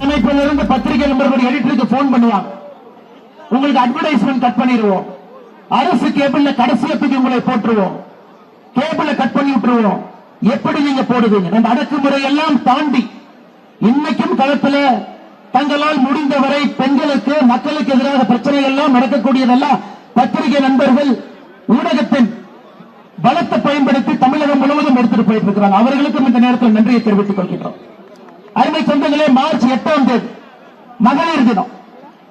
அமைப்பிலிருந்து பத்திரிகை நண்பர்களுடைய எடிட்டருக்கு போன் பண்ணுவாங்க, உங்களுக்கு அட்வர்டைஸ்மெண்ட் கட் பண்ணிடுவோம், அரசு கேபிள்ல கடைசியத்துக்கு உங்களை போட்டுருவோம், கேபிள கட் பண்ணி விட்டுருவோம். எப்படி நீங்க போடுவீங்க? அந்த அடக்குமுறை எல்லாம் தாண்டி இன்னைக்கும் களத்துல தங்களால் முடிந்தவரை பெண்களுக்கு மக்களுக்கு எதிராக பிரச்சனை எல்லாம் நடக்கக்கூடியதெல்லாம் பத்திரிகை நண்பர்கள் ஊடகத்தின் பலத்தை பயன்படுத்தி தமிழகம் முழுவதும் எடுத்துட்டு போயிட்டு இருக்கிறாங்க. அவர்களுக்கும் இந்த நேரத்தில் நன்றியை தெரிவித்துக் கொள்கின்றோம். அருமை சொந்தங்களே, மார்ச் 8ஆம் தேதி மகளிர் தினம்.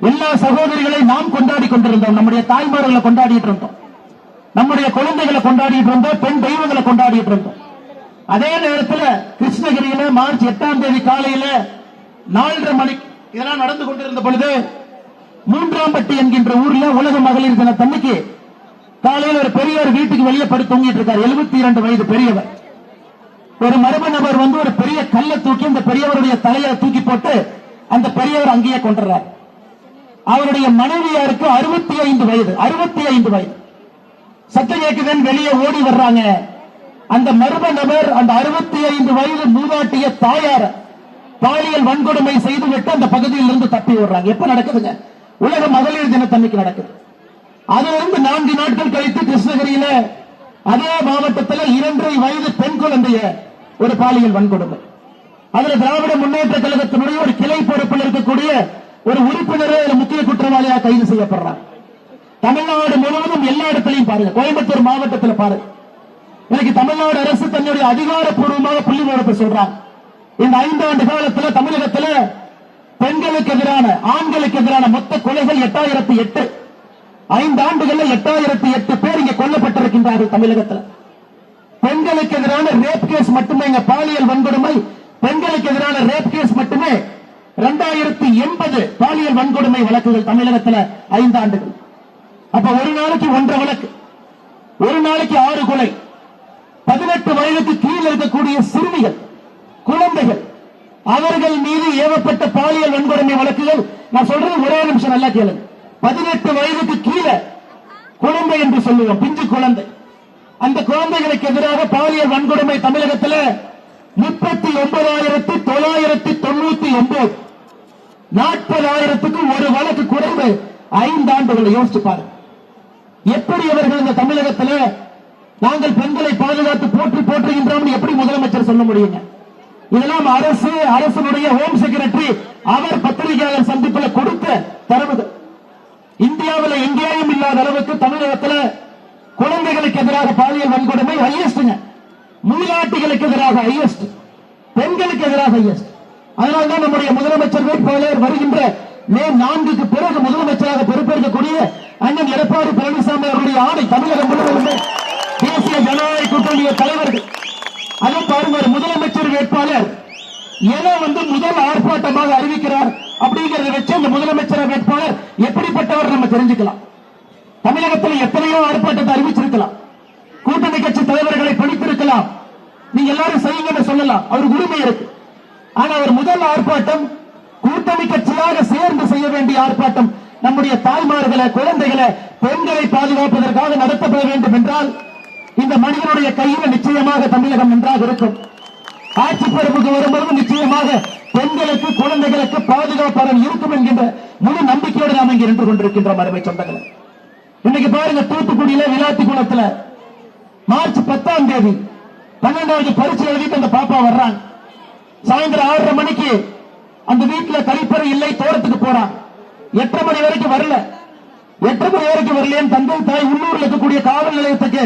எல்லா சகோதரிகளை நாம் கொண்டாடி கொண்டிருந்தோம், நம்முடைய தாய்மார்களை கொண்டாடிட்டு இருந்தோம், நம்முடைய குழந்தைகளை கொண்டாடிட்டு இருந்தோம், பெண் தெய்வங்களை கொண்டாடிட்டு இருந்தோம். அதே நேரத்தில் கிருஷ்ணகிரியில மார்ச் 8ஆம் தேதி காலையில 4:30 மணிக்கு இதெல்லாம் நடந்து கொண்டிருந்த பொழுது மூன்றாம்பட்டி என்கின்ற ஊர்ல உலக மகளிர் தினத்தன்னைக்கு காலையில் ஒரு பெரியவர் வீட்டுக்கு வெளியே படுத்து தூங்கிட்டு இருக்கார். 72 வயது பெரியவர். ஒரு மர்ம நபர் வந்து ஒரு பெரிய கல்லை தூக்கி அந்த பெரியவருடைய தலையை தூக்கி போட்டு அந்த பெரியவர் அங்கேயே கொண்டுறார். அவருடைய மனைவியாருக்கு 65 வயது. 65 வயது. சத்தம் கேட்குதன் வெளியே ஓடி வர்றாங்க. அந்த மர்ம நபர் அந்த 65 வயது மூதாட்டிய தாயார பாலியல் வன்கொடுமை செய்துவிட்டு அந்த பகுதியில் இருந்து தப்பி விடுறாங்க. எப்ப நடக்குதுங்க? உலக மகளிர் தினத்தன்னைக்கு நடக்குது. அதிலிருந்து 4 நாட்கள் கழித்து கிருஷ்ணகிரியில அதே மாவட்டத்தில் 2 வயது பெண் குழந்தைய ஒரு பாலியல் வன்கொடுமை. அதுல திராவிட முன்னேற்ற கழகத்தினுடைய ஒரு கிளை பொறுப்பில் இருக்கக்கூடிய ஒரு உறுப்பினரே முக்கிய குற்றவாளியாக கைது செய்யப்படுறார். தமிழ்நாடு முழுவதும் எல்லா இடத்திலையும் பாருங்க, கோயம்புத்தூர் மாவட்டத்தில் பாருங்க. இன்னைக்கு தமிழ்நாடு அரசு தன்னுடைய அதிகாரப்பூர்வமாக புள்ளி விவரத்தை சொல்றாங்க. இந்த 5 ஆண்டு காலத்தில் தமிழகத்தில் பெண்களுக்கு எதிரான ஆண்களுக்கு எதிரான மொத்த கொலைகள் 8008. 5 ஆண்டுகள்ல 8008 பேர் இங்க கொல்லப்பட்டிருக்கின்றார்கள் தமிழகத்தில். பெண்களுக்கு எதிரான ரேப் கேஸ் மட்டுமே, பாலியல் வன்கொடுமை பெண்களுக்கு எதிரான ரேப் கேஸ் மட்டுமே 2080 பாலியல் வன்கொடுமை வழக்குகள் தமிழகத்தில் 5 ஆண்டுகள். அப்ப ஒரு நாளைக்கு 1.5 வழக்கு, ஒரு நாளைக்கு 6 கொலை. 18 வயதுக்கு கீழே இருக்கக்கூடிய சிறுமிகள், குழந்தைகள், அவர்கள் மீது ஏவப்பட்ட பாலியல் வன்கொடுமை வழக்குகள். நான் சொல்றது ஒரே நிமிஷம் நல்லா கேளுங்க. 18 வயதுக்கு கீழே குழந்தை என்று சொல்லுவோம், பிஞ்சு குழந்தை. அந்த குழந்தைகளுக்கு எதிராக பாலியல் வன்கொடுமை தமிழகத்தில் 39,999. 40,000க்கு ஒரு வழக்கு குறைவு 5 ஆண்டுகளை. யோசிச்சு பாருங்க, எப்படி அவர்கள் இந்த தமிழகத்தில் நாங்கள் பெண்களை பாதுகாத்து போற்றுகின்றோம் எப்படி முதலமைச்சர் சொல்ல முடியுங்க? இதெல்லாம் அரசனுடைய ஹோம் செக்ரட்டரி அவர் பத்திரிகையாளர் சந்திப்பில் கொடுத்த தரவுகள். இந்தியாவில் எங்கேயும் இல்லாத அளவுக்கு தமிழகத்தில் குழந்தைகளுக்கு எதிராக பாலியல் வன்கொடுமை ஹையஸ்ட்ங்க. மூதாட்டிகளுக்கு எதிராக ஹையஸ்ட், பெண்களுக்கு எதிராக ஹையஸ்ட். அதனால்தான் நம்முடைய முதலமைச்சர் வேட்பாளர் வருகின்ற மே 4க்கு பிறகு முதலமைச்சராக பொறுப்பேற்கக்கூடிய அண்ணன் எடப்பாடி பழனிசாமி அவருடைய ஆணை தமிழகம் முழுவதும் தேசிய ஜனநாயக கூட்டணிய தலைவர்கள். அதை பாருங்க, முதலமைச்சர் வேட்பாளர் என முதல் ஆர்ப்பாட்டமாக அறிவிக்கிறார் அப்படிங்கறத வச்சு அந்த முதலமைச்சர் வேட்பாளர் எப்படிப்பட்டவர் நம்ம தெரிஞ்சுக்கலாம். தமிழகத்தில் எத்தனையோ ஆர்ப்பாட்டத்தை அறிவிச்சிருக்கலாம், கூட்டணி கட்சி தலைவர்களை பணித்திருக்கலாம், நீங்க எல்லாரும் செய்யுங்கன்னு சொல்லலாம், அவருக்கு உரிமை இருக்கு. ஆனா அவர் முதல் ஆர்ப்பாட்டம் கூட்டணி கட்சியாக சேர்ந்து செய்ய வேண்டிய ஆர்ப்பாட்டம். நம்முடைய தாய்மார்களை, குழந்தைகளை, பெண்களை பாதுகாப்பதற்காக நடத்தப்பட வேண்டும் என்றால் இந்த மனிதனுடைய கையில் நிச்சயமாக தமிழகம் நன்றாக இருக்கும். ஆட்சி பொறுப்புக்கு வரும்போது நிச்சயமாக பெண்களுக்கு, குழந்தைகளுக்கு பாதுகாப்பாளர் இருக்கும் என்கின்ற முழு நம்பிக்கையோடு நாம் இங்கே நின்று கொண்டிருக்கின்றோம். அருமை சொந்தங்களை, இன்னைக்கு பாருங்க, தூத்துக்குடியில விளாத்திக்குளத்தில் மார்ச் 10ஆம் தேதி 12வது பரீட்சை எழுதிட்டு அந்த பாப்பா வர்றாங்க. சாயந்தரம் 6:30 மணிக்கு அந்த வீட்டில் கழிப்பறை இல்லை, தோட்டத்துக்கு போறான். 8:30 மணி வரைக்கும் வரல. 8:30 மணி வரைக்கும் வரலையேன்னு தந்தை தாய் உள்ளூர்ல இருக்கக்கூடிய காவல் நிலையத்துக்கு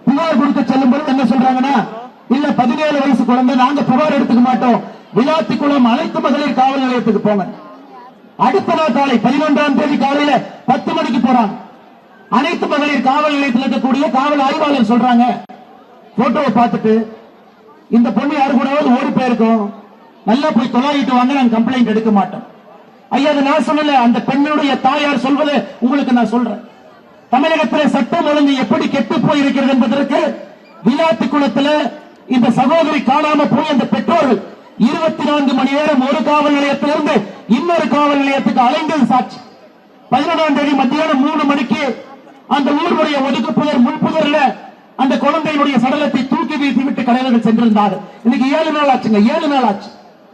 புகார் கொடுக்க செல்லும் போது என்ன சொல்றாங்கன்னா, இல்ல 17 வயசு குழந்தை, நாங்க புகார் எடுத்துக்க மாட்டோம், விளாத்திக்குளம் அனைத்து மகளிர் காவல் நிலையத்துக்கு போங்க. அடுத்த நாள் காலை 11ஆம் தேதி காலையில 10 மணிக்கு போறாங்க. அனைத்து மகளிர் காவல் நிலையத்தில் இருக்கக்கூடிய காவல் ஆய்வாளர் சொல்றாங்க, போட்டோவை பார்த்துட்டு இந்த பொண்ணு யாரு கூடவாவது ஓடி போயிருக்கோம், நல்லா போய் தொலாயிட்டு வாங்க, நான் கம்ப்ளைண்ட் எடுக்க மாட்டோம். ஐயா, நான் சொல்லல, அந்த பெண்ணுடைய தாயார் சொல்வதை உங்களுக்கு நான் சொல்றேன். தமிழகத்தில் சட்டம் ஒழுங்கு எப்படி கெட்டு போயிருக்கிறது என்பதற்கு விளாத்திக்குளத்தில் இந்த சகோதரி காணாம போய் அந்த பெற்றோர்கள் 24 மணி நேரம் ஒரு காவல் நிலையத்திலிருந்து இன்னொரு காவல் நிலையத்துக்கு அலைந்தது சாட்சி. 11ஆம் தேதி மத்தியானம் 3 மணிக்கு அந்த ஊருடைய ஒதுக்குப்புதர் முன்புதர்ல அந்த குழந்தையினுடைய சடலத்தை தூக்கி வீசி விட்டு கலைஞர்கள் சென்றிருந்தார்கள். இன்னைக்கு 7 நாள் ஆச்சுங்க, 7 நாள் ஆச்சு.